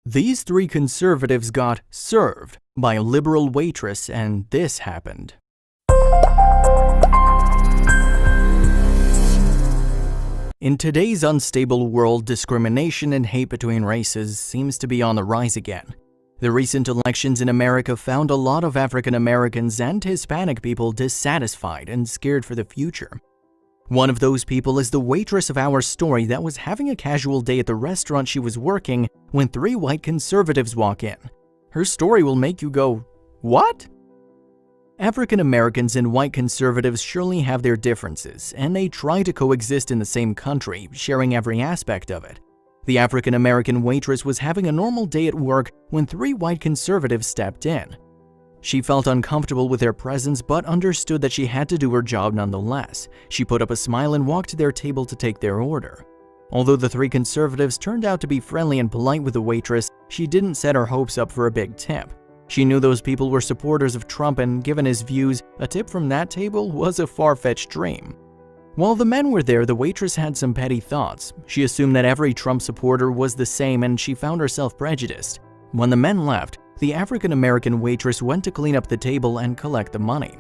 These three conservatives got served by a liberal waitress, and this happened. In today's unstable world, discrimination and hate between races seems to be on the rise again. The recent elections in America found a lot of African Americans and Hispanic people dissatisfied and scared for the future. One of those people is the waitress of our story that was having a casual day at the restaurant she was working when three white conservatives walk in. Her story will make you go, "What?" African Americans and white conservatives surely have their differences, and they try to coexist in the same country, sharing every aspect of it. The African American waitress was having a normal day at work when three white conservatives stepped in. She felt uncomfortable with their presence but understood that she had to do her job nonetheless. She put up a smile and walked to their table to take their order. Although the three conservatives turned out to be friendly and polite with the waitress, she didn't set her hopes up for a big tip. She knew those people were supporters of Trump, and given his views, a tip from that table was a far-fetched dream. While the men were there, the waitress had some petty thoughts. She assumed that every Trump supporter was the same, and she found herself prejudiced. When the men left, the African-American waitress went to clean up the table and collect the money.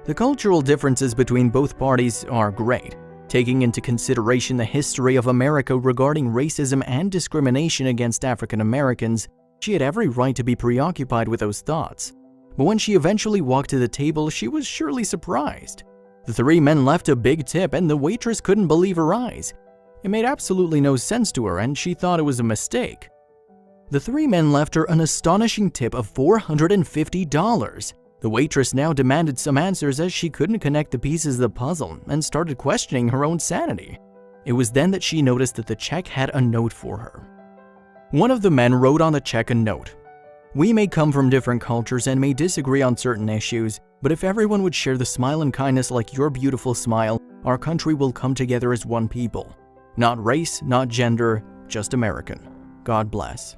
The cultural differences between both parties are great. Taking into consideration the history of America regarding racism and discrimination against African Americans, she had every right to be preoccupied with those thoughts. But when she eventually walked to the table, she was surely surprised. The three men left a big tip, and the waitress couldn't believe her eyes. It made absolutely no sense to her, and she thought it was a mistake. The three men left her an astonishing tip of $450. The waitress now demanded some answers as she couldn't connect the pieces of the puzzle and started questioning her own sanity. It was then that she noticed that the check had a note for her. One of the men wrote on the check a note. "We may come from different cultures and may disagree on certain issues, but if everyone would share the smile and kindness like your beautiful smile, our country will come together as one people. Not race, not gender, just American. God bless."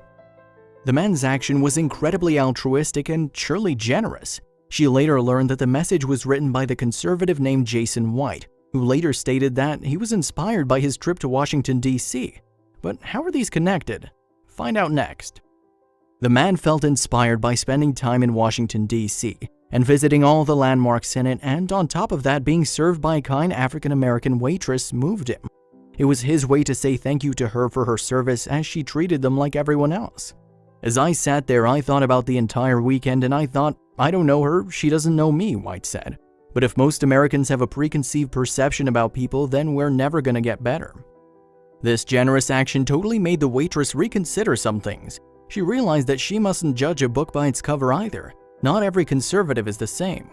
The man's action was incredibly altruistic and surely generous. She later learned that the message was written by the conservative named Jason White, who later stated that he was inspired by his trip to Washington, D.C. But how are these connected? Find out next. The man felt inspired by spending time in Washington, D.C. and visiting all the landmarks in it, and on top of that, being served by a kind African-American waitress moved him. It was his way to say thank you to her for her service, as she treated them like everyone else. As I sat there, I thought about the entire weekend, and I thought, I don't know her, she doesn't know me, White said. But if most Americans have a preconceived perception about people, then we're never gonna get better. This generous action totally made the waitress reconsider some things. She realized that she mustn't judge a book by its cover either. Not every conservative is the same.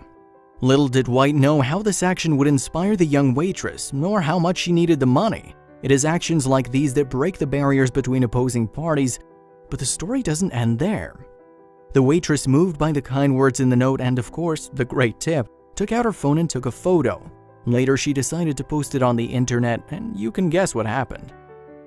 Little did White know how this action would inspire the young waitress, nor how much she needed the money. It is actions like these that break the barriers between opposing parties. But the story doesn't end there. The waitress, moved by the kind words in the note and, of course, the great tip, took out her phone and took a photo. Later, she decided to post it on the internet, and you can guess what happened.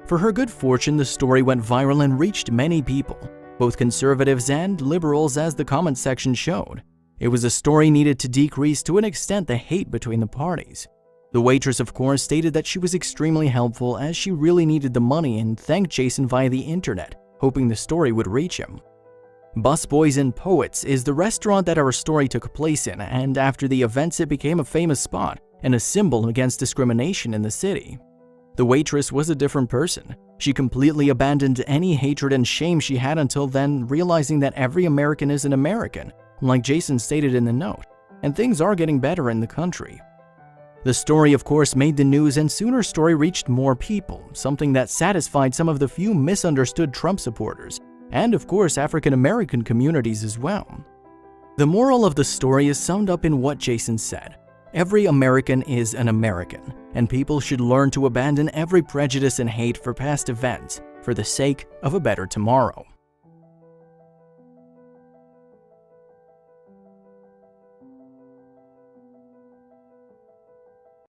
For her good fortune, the story went viral and reached many people, both conservatives and liberals, as the comment section showed. It was a story needed to decrease to an extent the hate between the parties. The waitress, of course, stated that she was extremely helpful as she really needed the money and thanked Jason via the internet, hoping the story would reach him. Busboys and Poets is the restaurant that our story took place in, and after the events it became a famous spot and a symbol against discrimination in the city. The waitress was a different person. She completely abandoned any hatred and shame she had until then, realizing that every American is an American, like Jason stated in the note, and things are getting better in the country. The story, of course, made the news, and soon her story reached more people, something that satisfied some of the few misunderstood Trump supporters, and of course African American communities as well. The moral of the story is summed up in what Jason said. Every American is an American, and people should learn to abandon every prejudice and hate for past events for the sake of a better tomorrow.